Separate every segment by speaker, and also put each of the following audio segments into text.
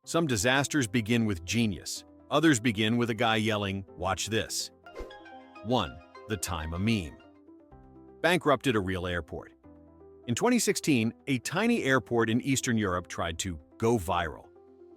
Speaker 1: Some disasters begin with genius. Others begin with a guy yelling, "Watch this." 1. The time a meme bankrupted a real airport. In 2016, a tiny airport in Eastern Europe tried to go viral.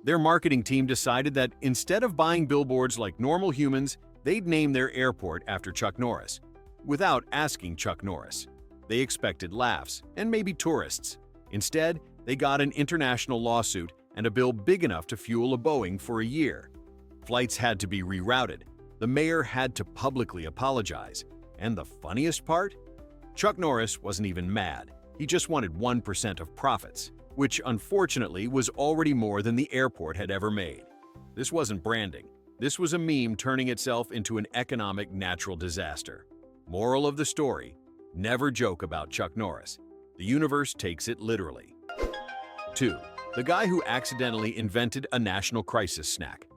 Speaker 1: Their marketing team decided that instead of buying billboards like normal humans, they'd name their airport after Chuck Norris, without asking Chuck Norris. They expected laughs and maybe tourists. Instead, they got an international lawsuit and a bill big enough to fuel a Boeing for a year. Flights had to be rerouted. The mayor had to publicly apologize. And the funniest part? Chuck Norris wasn't even mad. He just wanted 1% of profits, which unfortunately was already more than the airport had ever made. This wasn't branding. This was a meme turning itself into an economic natural disaster. Moral of the story: never joke about Chuck Norris. The universe takes it literally. 2. The guy who accidentally invented a national crisis snack.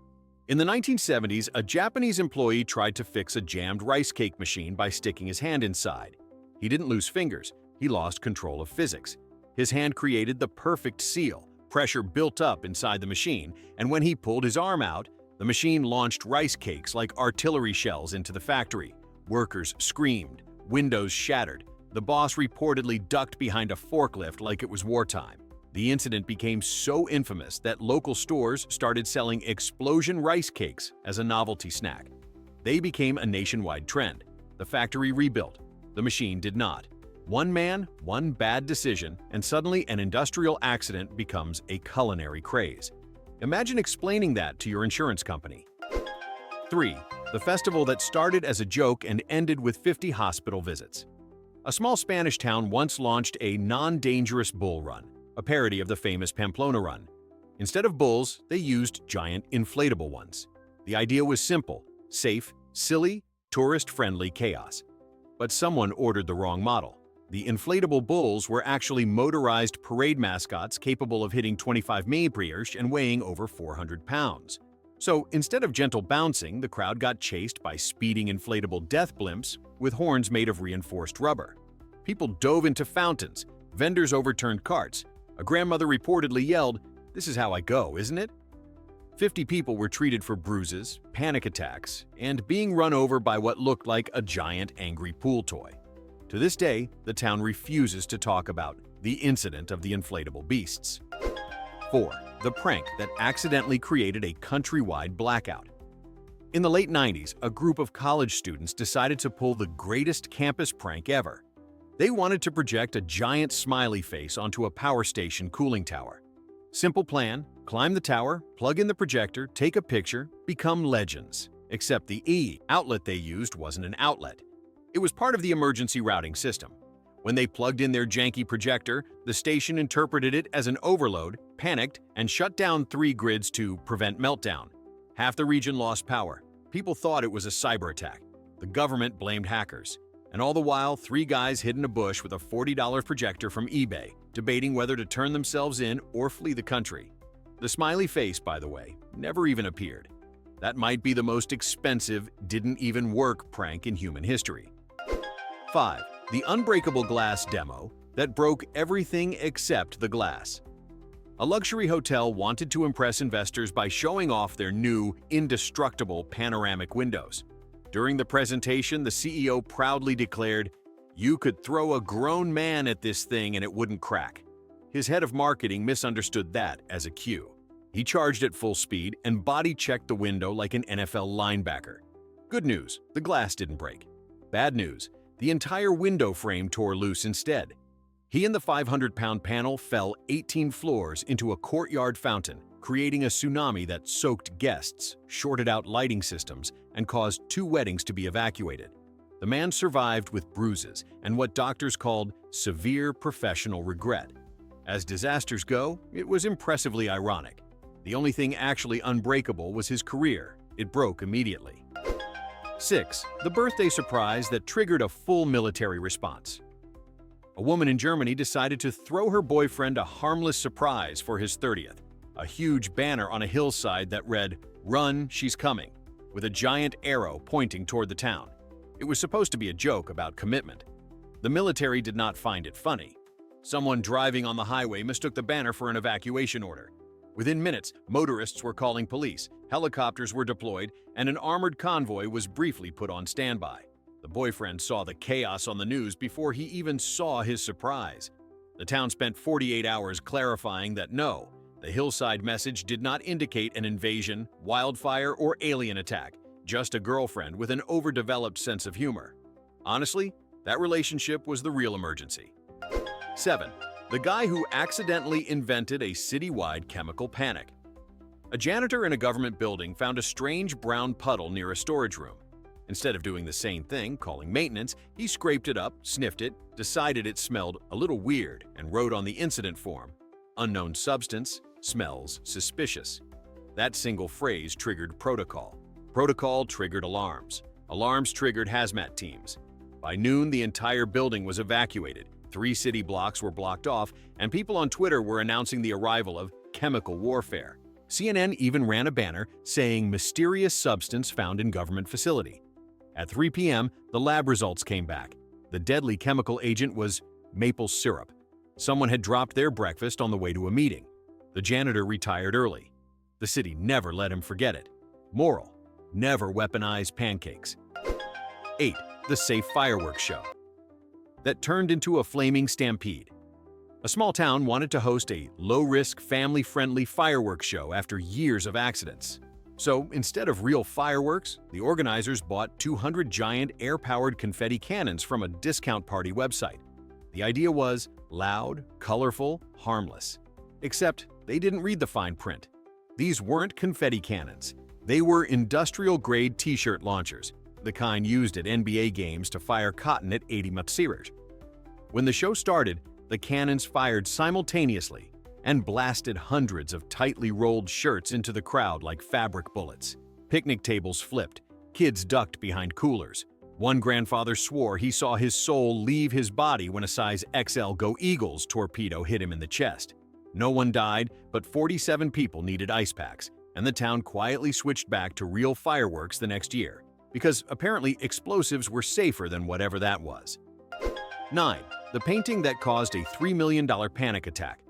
Speaker 1: In the 1970s, a Japanese employee tried to fix a jammed rice cake machine by sticking his hand inside. He didn't lose fingers. He lost control of physics. His hand created the perfect seal. Pressure built up inside the machine, and when he pulled his arm out, the machine launched rice cakes like artillery shells into the factory. Workers screamed. Windows shattered. The boss reportedly ducked behind a forklift like it was wartime. The incident became so infamous that local stores started selling explosion rice cakes as a novelty snack. They became a nationwide trend. The factory rebuilt. The machine did not. One man, one bad decision, and suddenly an industrial accident becomes a culinary craze. Imagine explaining that to your insurance company. 3. The festival that started as a joke and ended with 50 hospital visits. A small Spanish town once launched a non-dangerous bull run, a parody of the famous Pamplona run. Instead of bulls, they used giant inflatable ones. The idea was simple: safe, silly, tourist-friendly chaos. But someone ordered the wrong model. The inflatable bulls were actually motorized parade mascots capable of hitting 25 mph and weighing over 400 pounds. So instead of gentle bouncing, the crowd got chased by speeding inflatable death blimps with horns made of reinforced rubber. People dove into fountains, vendors overturned carts. A grandmother reportedly yelled, "This is how I go, isn't it?" 50 people were treated for bruises, panic attacks, and being run over by what looked like a giant angry pool toy. To this day, the town refuses to talk about the incident of the inflatable beasts. 4. The prank that accidentally created a countrywide blackout. In the late 90s, a group of college students decided to pull the greatest campus prank ever. They wanted to project a giant smiley face onto a power station cooling tower. Simple plan: climb the tower, plug in the projector, take a picture, become legends. Except the outlet they used wasn't an outlet. It was part of the emergency routing system. When they plugged in their janky projector, the station interpreted it as an overload, panicked, and shut down 3 grids to prevent meltdown. Half the region lost power. People thought it was a cyber attack. The government blamed hackers. And all the while, 3 guys hid in a bush with a $40 projector from eBay, debating whether to turn themselves in or flee the country. The smiley face, by the way, never even appeared. That might be the most expensive, didn't-even-work prank in human history. 5. The unbreakable glass demo that broke everything except the glass. A luxury hotel wanted to impress investors by showing off their new, indestructible panoramic windows. During the presentation, the CEO proudly declared, "You could throw a grown man at this thing and it wouldn't crack." His head of marketing misunderstood that as a cue. He charged at full speed and body-checked the window like an NFL linebacker. Good news, the glass didn't break. Bad news, the entire window frame tore loose instead. He and the 500-pound panel fell 18 floors into a courtyard fountain, creating a tsunami that soaked guests, shorted out lighting systems, and caused 2 weddings to be evacuated. The man survived with bruises and what doctors called severe professional regret. As disasters go, it was impressively ironic. The only thing actually unbreakable was his career. It broke immediately. 6. The birthday surprise that triggered a full military response. A woman in Germany decided to throw her boyfriend a harmless surprise for his 30th. A huge banner on a hillside that read, "Run, she's coming," with a giant arrow pointing toward the town. It was supposed to be a joke about commitment. The military did not find it funny. Someone driving on the highway mistook the banner for an evacuation order. Within minutes, motorists were calling police, helicopters were deployed, and an armored convoy was briefly put on standby. The boyfriend saw the chaos on the news before he even saw his surprise. The town spent 48 hours clarifying that no, the hillside message did not indicate an invasion, wildfire, or alien attack, just a girlfriend with an overdeveloped sense of humor. Honestly, that relationship was the real emergency. 7. The guy who accidentally invented a citywide chemical panic. A janitor in a government building found a strange brown puddle near a storage room. Instead of doing the same thing, calling maintenance, he scraped it up, sniffed it, decided it smelled a little weird, and wrote on the incident form, "Unknown substance, smells suspicious." That single phrase triggered protocol. Protocol triggered alarms. Alarms triggered hazmat teams. By noon, the entire building was evacuated. 3 city blocks were blocked off, and people on Twitter were announcing the arrival of chemical warfare. CNN even ran a banner saying mysterious substance found in government facility. At 3 p.m., the lab results came back. The deadly chemical agent was maple syrup. Someone had dropped their breakfast on the way to a meeting. The janitor retired early. The city never let him forget it. Moral: never weaponize pancakes. 8. The safe fireworks show that turned into a flaming stampede. A small town wanted to host a low-risk, family-friendly fireworks show after years of accidents. So instead of real fireworks, the organizers bought 200 giant air-powered confetti cannons from a discount party website. The idea was loud, colorful, harmless. Except they didn't read the fine print. These weren't confetti cannons. They were industrial-grade t-shirt launchers, the kind used at NBA games to fire cotton at 80 Matsirat. When the show started, the cannons fired simultaneously and blasted hundreds of tightly rolled shirts into the crowd like fabric bullets. Picnic tables flipped, kids ducked behind coolers. One grandfather swore he saw his soul leave his body when a size XL Go Eagles torpedo hit him in the chest. No one died, but 47 people needed ice packs, and the town quietly switched back to real fireworks the next year, because apparently explosives were safer than whatever that was. 9. The painting that caused a $3 million panic attack.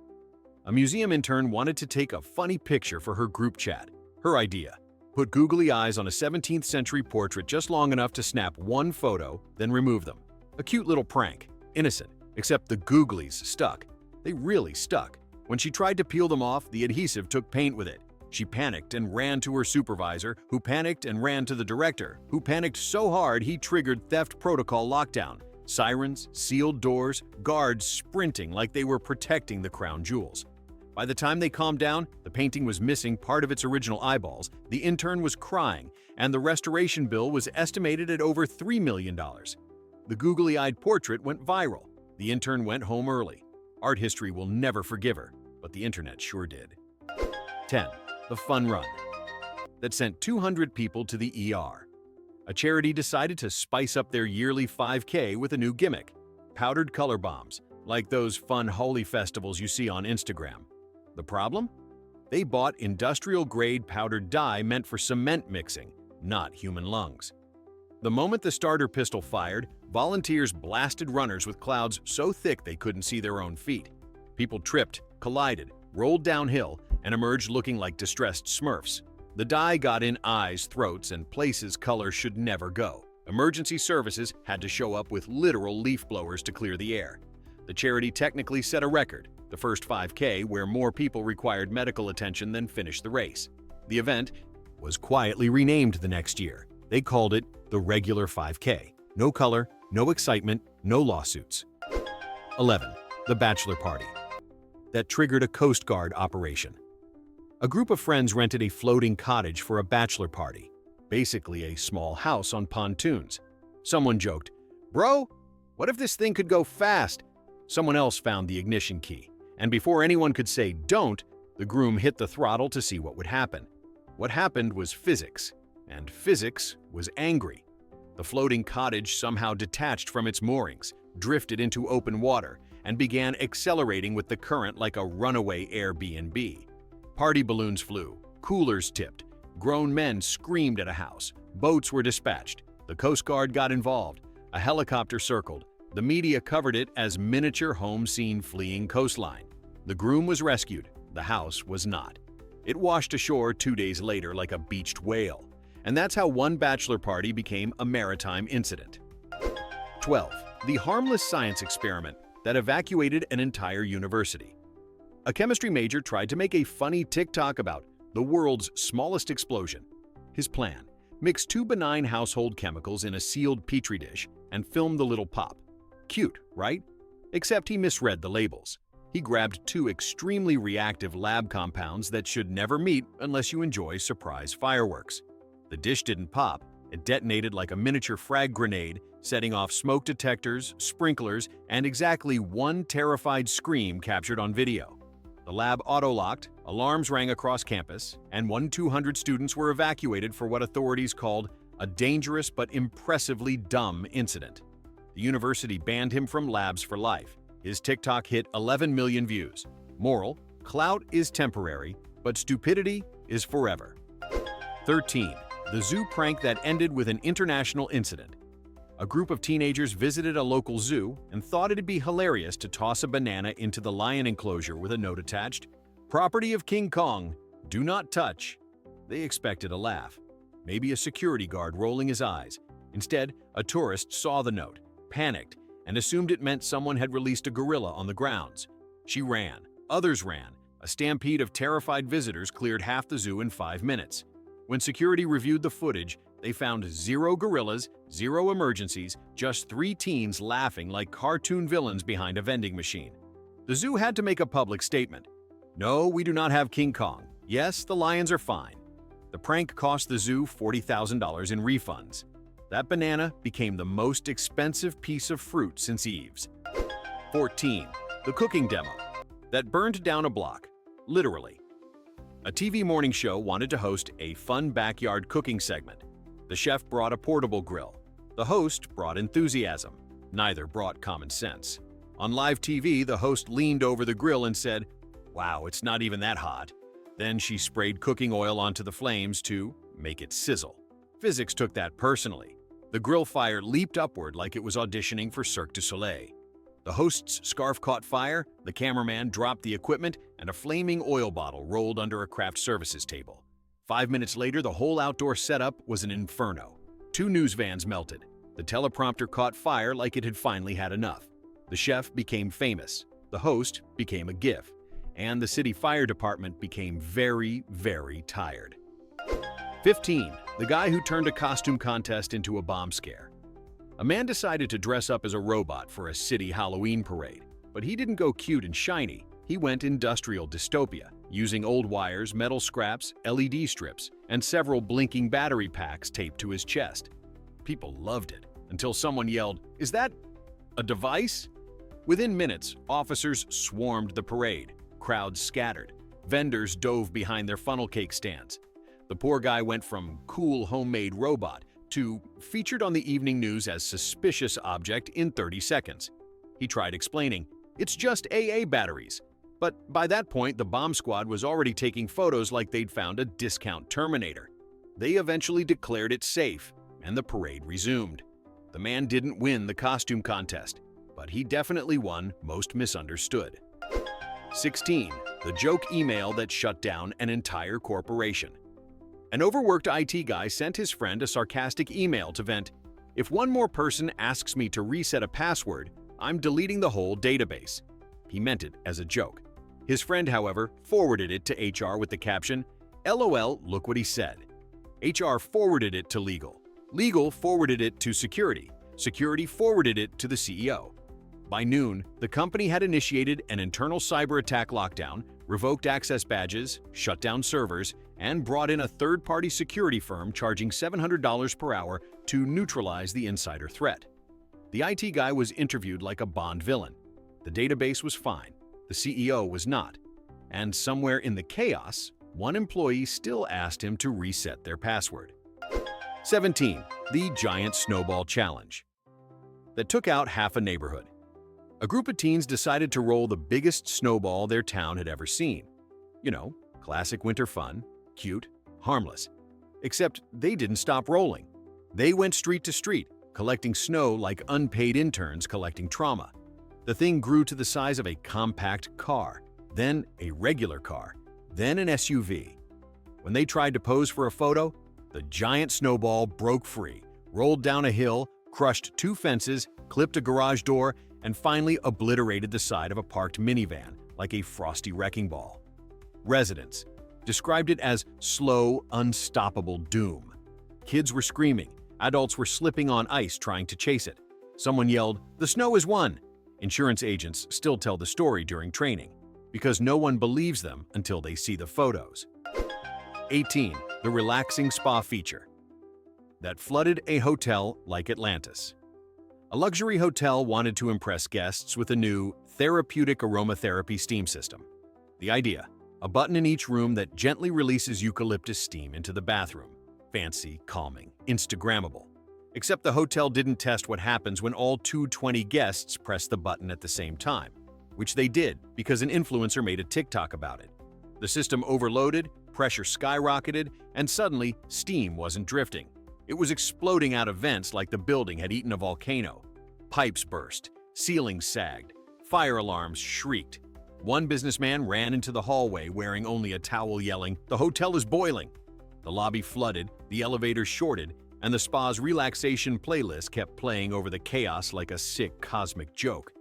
Speaker 1: A museum intern wanted to take a funny picture for her group chat. Her idea: put googly eyes on a 17th century portrait just long enough to snap one photo, then remove them. A cute little prank. Innocent, except the googlies stuck. They really stuck. When she tried to peel them off, the adhesive took paint with it. She panicked and ran to her supervisor, who panicked and ran to the director, who panicked so hard he triggered theft protocol lockdown. Sirens, sealed doors, guards sprinting like they were protecting the crown jewels. By the time they calmed down, the painting was missing part of its original eyeballs, the intern was crying, and the restoration bill was estimated at over $3 million. The googly-eyed portrait went viral. The intern went home early. Art history will never forgive her, but the internet sure did. 10. The fun run that sent 200 people to the ER. A charity decided to spice up their yearly 5K with a new gimmick: powdered color bombs, like those fun holy festivals you see on Instagram. The problem? They bought industrial-grade powdered dye meant for cement mixing, not human lungs. The moment the starter pistol fired, volunteers blasted runners with clouds so thick they couldn't see their own feet. People tripped, collided, rolled downhill, and emerged looking like distressed Smurfs. The dye got in eyes, throats, and places color should never go. Emergency services had to show up with literal leaf blowers to clear the air. The charity technically set a record, the first 5K where more people required medical attention than finished the race. The event was quietly renamed the next year. They called it the regular 5K. No color, no excitement, no lawsuits. 11. The bachelor party that triggered a Coast Guard operation. A group of friends rented a floating cottage for a bachelor party, basically a small house on pontoons. Someone joked, "Bro, what if this thing could go fast?" Someone else found the ignition key, and before anyone could say don't, the groom hit the throttle to see what would happen. What happened was physics, and physics was angry. The floating cottage somehow detached from its moorings, drifted into open water, and began accelerating with the current like a runaway Airbnb. Party balloons flew, coolers tipped, grown men screamed at a house, boats were dispatched, the Coast Guard got involved, a helicopter circled, the media covered it as miniature home scene fleeing coastline. The groom was rescued, the house was not. It washed ashore 2 days later like a beached whale. And that's how one bachelor party became a maritime incident. 12. The harmless science experiment that evacuated an entire university. A chemistry major tried to make a funny TikTok about the world's smallest explosion. His plan: mix 2 benign household chemicals in a sealed petri dish and film the little pop. Cute, right? Except he misread the labels. He grabbed 2 extremely reactive lab compounds that should never meet unless you enjoy surprise fireworks. The dish didn't pop. It detonated like a miniature frag grenade, setting off smoke detectors, sprinklers, and exactly 1 terrified scream captured on video. The lab auto-locked, alarms rang across campus, and 200 students were evacuated for what authorities called a dangerous but impressively dumb incident. The university banned him from labs for life. His TikTok hit 11 million views. Moral: clout is temporary, but stupidity is forever. 13. The zoo prank that ended with an international incident. A group of teenagers visited a local zoo and thought it'd be hilarious to toss a banana into the lion enclosure with a note attached: "Property of King Kong, do not touch." They expected a laugh, maybe a security guard rolling his eyes. Instead, a tourist saw the note, panicked, and assumed it meant someone had released a gorilla on the grounds. She ran. Others ran. A stampede of terrified visitors cleared half the zoo in 5 minutes. When security reviewed the footage, they found 0 gorillas, 0 emergencies, just 3 teens laughing like cartoon villains behind a vending machine. The zoo had to make a public statement. "No, we do not have King Kong. Yes, the lions are fine." The prank cost the zoo $40,000 in refunds. That banana became the most expensive piece of fruit since Eve's. 14. The cooking demo that burned down a block, literally. A TV morning show wanted to host a fun backyard cooking segment. The chef brought a portable grill. The host brought enthusiasm. Neither brought common sense. On live TV, the host leaned over the grill and said, "Wow, it's not even that hot." Then she sprayed cooking oil onto the flames to make it sizzle. Physics took that personally. The grill fire leaped upward like it was auditioning for Cirque du Soleil. The host's scarf caught fire, the cameraman dropped the equipment, and a flaming oil bottle rolled under a craft services table. 5 minutes later, the whole outdoor setup was an inferno. 2 news vans melted. The teleprompter caught fire like it had finally had enough. The chef became famous. The host became a GIF. And the city fire department became very, very tired. 15. The guy who turned a costume contest into a bomb scare. A man decided to dress up as a robot for a city Halloween parade, but he didn't go cute and shiny. He went industrial dystopia, using old wires, metal scraps, LED strips, and several blinking battery packs taped to his chest. People loved it, until someone yelled, "Is that a device?" Within minutes, officers swarmed the parade. Crowds scattered. Vendors dove behind their funnel cake stands. The poor guy went from cool homemade robot to featured on the evening news as suspicious object in 30 seconds. He tried explaining, "It's just AA batteries." But by that point, the bomb squad was already taking photos like they'd found a discount Terminator. They eventually declared it safe, and the parade resumed. The man didn't win the costume contest, but he definitely won most misunderstood. 16. The joke email that shut down an entire corporation. An overworked IT guy sent his friend a sarcastic email to vent, "If one more person asks me to reset a password, I'm deleting the whole database." He meant it as a joke. His friend, however, forwarded it to HR with the caption, "LOL, look what he said." HR forwarded it to legal. Legal forwarded it to security. Security forwarded it to the CEO. By noon, the company had initiated an internal cyber attack lockdown, revoked access badges, shut down servers, and brought in a third-party security firm charging $700 per hour to neutralize the insider threat. The IT guy was interviewed like a Bond villain. The database was fine. The CEO was not. And somewhere in the chaos, one employee still asked him to reset their password. 17. The Giant Snowball Challenge that took out half a neighborhood. A group of teens decided to roll the biggest snowball their town had ever seen. You know, classic winter fun, cute, harmless. Except they didn't stop rolling. They went street to street, collecting snow like unpaid interns collecting trauma. The thing grew to the size of a compact car, then a regular car, then an SUV. When they tried to pose for a photo, the giant snowball broke free, rolled down a hill, crushed 2 fences, clipped a garage door, and finally obliterated the side of a parked minivan like a frosty wrecking ball. Residents described it as slow, unstoppable doom. Kids were screaming. Adults were slipping on ice trying to chase it. Someone yelled, "The snow is won!" Insurance agents still tell the story during training, because no one believes them until they see the photos. 18. The relaxing spa feature that flooded a hotel like Atlantis. A luxury hotel wanted to impress guests with a new therapeutic aromatherapy steam system. The idea: a button in each room that gently releases eucalyptus steam into the bathroom. Fancy, calming, Instagrammable. Except the hotel didn't test what happens when all 220 guests press the button at the same time, which they did because an influencer made a TikTok about it. The system overloaded, pressure skyrocketed, and suddenly steam wasn't drifting. It was exploding out of vents like the building had eaten a volcano. Pipes burst, ceilings sagged, fire alarms shrieked. One businessman ran into the hallway wearing only a towel, yelling, "The hotel is boiling!" The lobby flooded, the elevator shorted, and the spa's relaxation playlist kept playing over the chaos like a sick cosmic joke.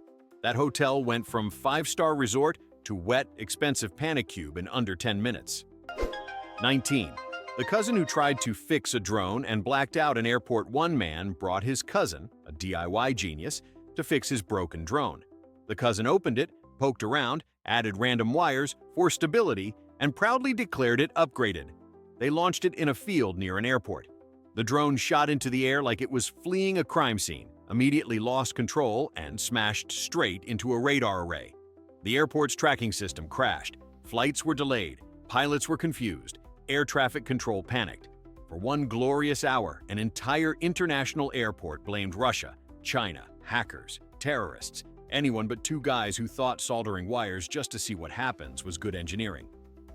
Speaker 1: That hotel went from 5-star resort to wet, expensive panic cube in under 10 minutes. 19. The cousin who tried to fix a drone and blacked out an airport. One man brought his cousin, a DIY genius, to fix his broken drone. The cousin opened it, poked around, added random wires for stability, and proudly declared it upgraded. They launched it in a field near an airport. The drone shot into the air like it was fleeing a crime scene, immediately lost control, and smashed straight into a radar array. The airport's tracking system crashed. Flights were delayed. Pilots were confused. Air traffic control panicked. For one glorious hour, an entire international airport blamed Russia, China, hackers, terrorists, anyone but 2 guys who thought soldering wires just to see what happens was good engineering.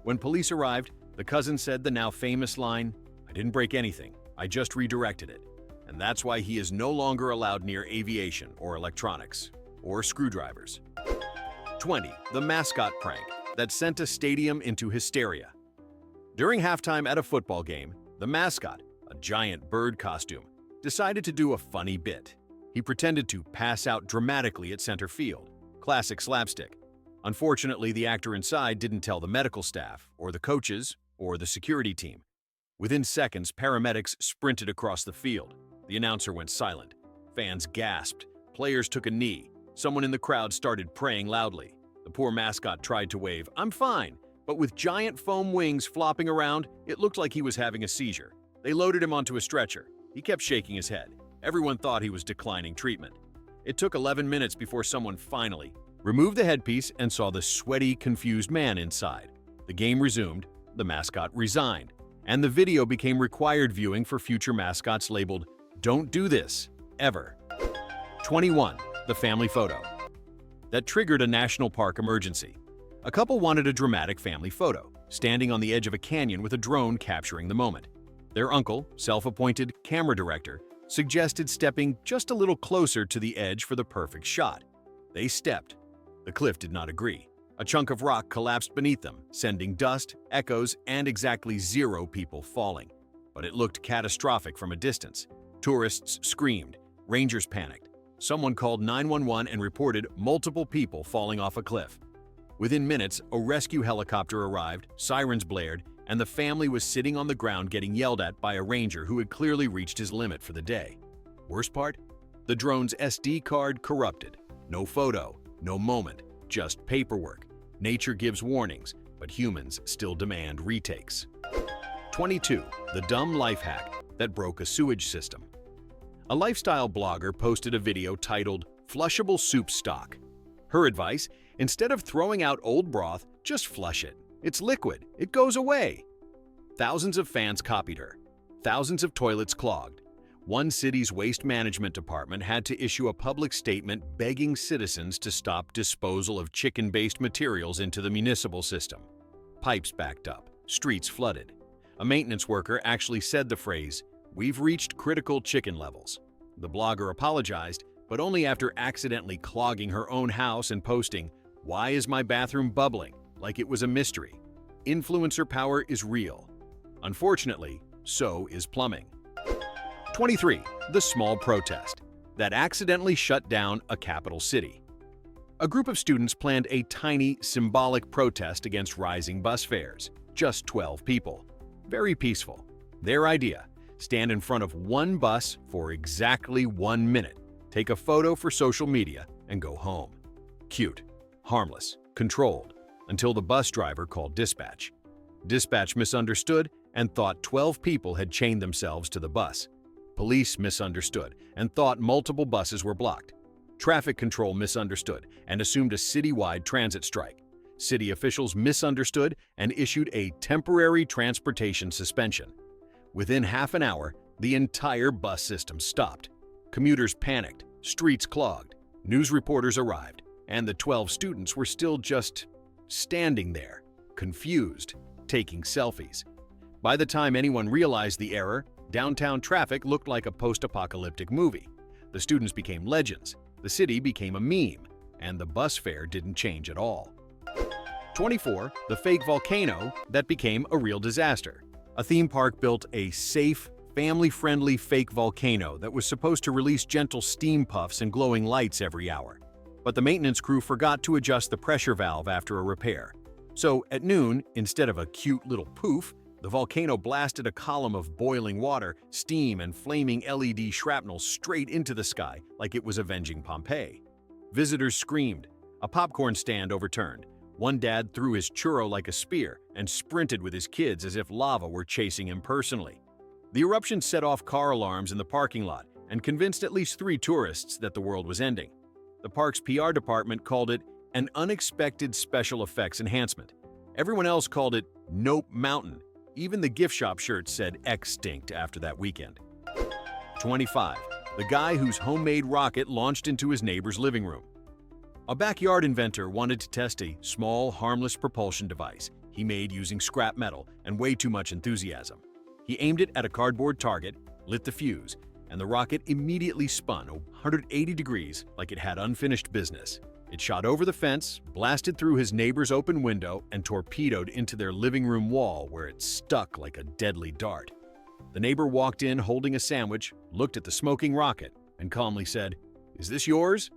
Speaker 1: When police arrived, the cousin said the now famous line, "I didn't break anything, I just redirected it." And that's why he is no longer allowed near aviation or electronics or screwdrivers. 20. The mascot prank that sent a stadium into hysteria. During halftime at a football game, the mascot, a giant bird costume, decided to do a funny bit. He pretended to pass out dramatically at center field. Classic slapstick. Unfortunately, the actor inside didn't tell the medical staff, or the coaches, or the security team. Within seconds, paramedics sprinted across the field. The announcer went silent. Fans gasped. Players took a knee. Someone in the crowd started praying loudly. The poor mascot tried to wave, "I'm fine," but with giant foam wings flopping around, it looked like he was having a seizure. They loaded him onto a stretcher. He kept shaking his head. Everyone thought he was declining treatment. It took 11 minutes before someone finally removed the headpiece and saw the sweaty, confused man inside. The game resumed, the mascot resigned, and the video became required viewing for future mascots labeled, "Don't do this, ever." 21. The family photo that triggered a national park emergency. A couple wanted a dramatic family photo, standing on the edge of a canyon with a drone capturing the moment. Their uncle, self-appointed camera director, suggested stepping just a little closer to the edge for the perfect shot. They stepped. The cliff did not agree. A chunk of rock collapsed beneath them, sending dust, echoes, and exactly 0 people falling. But it looked catastrophic from a distance. Tourists screamed. Rangers panicked. Someone called 911 and reported multiple people falling off a cliff. Within minutes, a rescue helicopter arrived, sirens blared, and the family was sitting on the ground getting yelled at by a ranger who had clearly reached his limit for the day. Worst part? The drone's SD card corrupted. No photo, no moment, just paperwork. Nature gives warnings, but humans still demand retakes. 22. The dumb life hack that broke a sewage system. A lifestyle blogger posted a video titled, "Flushable Soup Stock." Her advice: instead of throwing out old broth, just flush it. It's liquid. It goes away. Thousands of fans copied her. Thousands of toilets clogged. One city's waste management department had to issue a public statement begging citizens to stop disposal of chicken-based materials into the municipal system. Pipes backed up. Streets flooded. A maintenance worker actually said the phrase, "We've reached critical chicken levels." The blogger apologized, but only after accidentally clogging her own house and posting, "Why is my bathroom bubbling?" like it was a mystery. influencer power is real. Unfortunately, so is plumbing. 23. The small protest that accidentally shut down a capital city. A group of students planned a tiny, symbolic protest against rising bus fares. Just 12 people. Very peaceful. Their idea: stand in front of one bus for exactly 1 minute, take a photo for social media, and go home. Cute, harmless, controlled, until the bus driver called dispatch. Dispatch misunderstood and thought 12 people had chained themselves to the bus. Police misunderstood and thought multiple buses were blocked. Traffic control misunderstood and assumed a citywide transit strike. City officials misunderstood and issued a temporary transportation suspension. Within half an hour, the entire bus system stopped. Commuters panicked, streets clogged, news reporters arrived, and the 12 students were still just standing there, confused, taking selfies. By the time anyone realized the error, downtown traffic looked like a post-apocalyptic movie. The students became legends, the city became a meme, and the bus fare didn't change at all. 24. The fake volcano that became a real disaster. A theme park built a safe, family-friendly fake volcano that was supposed to release gentle steam puffs and glowing lights every hour. But the maintenance crew forgot to adjust the pressure valve after a repair. So at noon, instead of a cute little poof, the volcano blasted a column of boiling water, steam, and flaming LED shrapnel straight into the sky like it was avenging Pompeii. Visitors screamed. A popcorn stand overturned. One dad threw his churro like a spear and sprinted with his kids as if lava were chasing him personally. The eruption set off car alarms in the parking lot and convinced at least 3 tourists that the world was ending. The park's PR department called it an unexpected special effects enhancement. Everyone else called it Nope Mountain. Even the gift shop shirts said extinct after that weekend. 25. The guy whose homemade rocket launched into his neighbor's living room. A backyard inventor wanted to test a small, harmless propulsion device he made using scrap metal and way too much enthusiasm. He aimed it at a cardboard target, lit the fuse, and the rocket immediately spun 180 degrees like it had unfinished business. It shot over the fence, blasted through his neighbor's open window, and torpedoed into their living room wall where it stuck like a deadly dart. The neighbor walked in holding a sandwich, looked at the smoking rocket, and calmly said, "Is this yours?"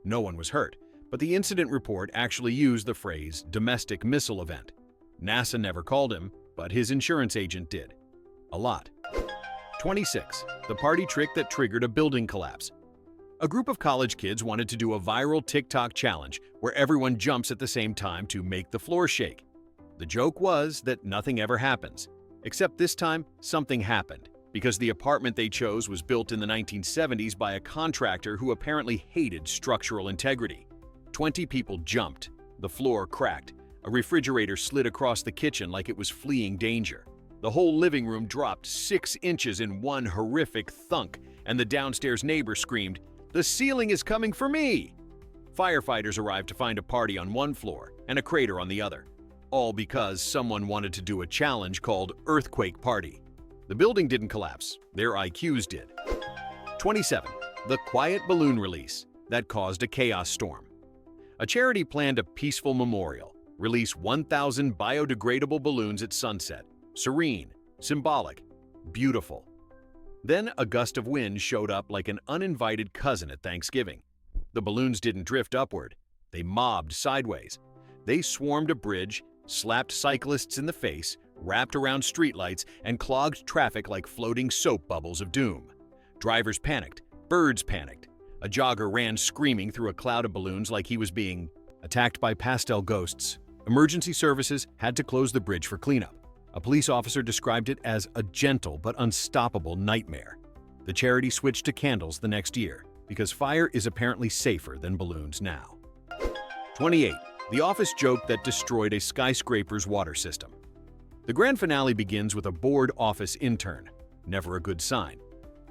Speaker 1: No one was hurt, but the incident report actually used the phrase domestic missile event. NASA never called him, but his insurance agent did. A lot. 26. The party trick that triggered a building collapse. A group of college kids wanted to do a viral TikTok challenge where everyone jumps at the same time to make the floor shake. The joke was that nothing ever happens. Except this time, something happened, because the apartment they chose was built in the 1970s by a contractor who apparently hated structural integrity. 20 people jumped. The floor cracked. A refrigerator slid across the kitchen like it was fleeing danger. The whole living room dropped 6 inches in one horrific thunk, and the downstairs neighbor screamed, "The ceiling is coming for me!" Firefighters arrived to find a party on one floor and a crater on the other, all because someone wanted to do a challenge called Earthquake Party. The building didn't collapse, their IQs did. 27. The quiet balloon release that caused a chaos storm. A charity planned a peaceful memorial, release 1,000 biodegradable balloons at sunset. Serene, symbolic, beautiful. Then a gust of wind showed up like an uninvited cousin at Thanksgiving. The balloons didn't drift upward, they mobbed sideways. They swarmed a bridge, slapped cyclists in the face, wrapped around streetlights, and clogged traffic like floating soap bubbles of doom. Drivers panicked, birds panicked. A jogger ran screaming through a cloud of balloons like he was being attacked by pastel ghosts. Emergency services had to close the bridge for cleanup. A police officer described it as a gentle but unstoppable nightmare. The charity switched to candles the next year because fire is apparently safer than balloons now. 28. The office joke that destroyed a skyscraper's water system. The grand finale begins with a bored office intern. Never a good sign.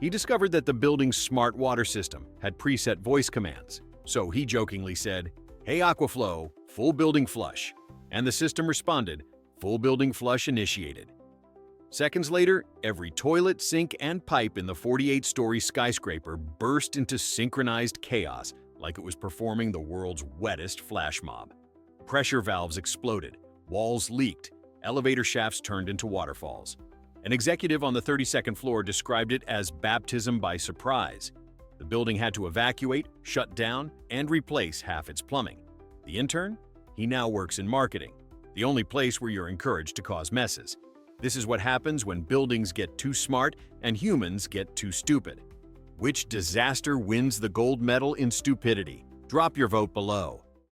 Speaker 1: He discovered that the building's smart water system had preset voice commands, so he jokingly said, "Hey Aquaflow, full building flush." And the system responded, "Full building flush initiated." Seconds later, every toilet, sink, and pipe in the 48-story skyscraper burst into synchronized chaos like it was performing the world's wettest flash mob. Pressure valves exploded, walls leaked, Elevator shafts turned into waterfalls. An executive on the 32nd floor described it as baptism by surprise. The building had to evacuate, shut down, and replace half its plumbing. The intern? He now works in marketing, the only place where you're encouraged to cause messes. This is what happens when buildings get too smart and humans get too stupid. Which disaster wins the gold medal in stupidity? Drop your vote below.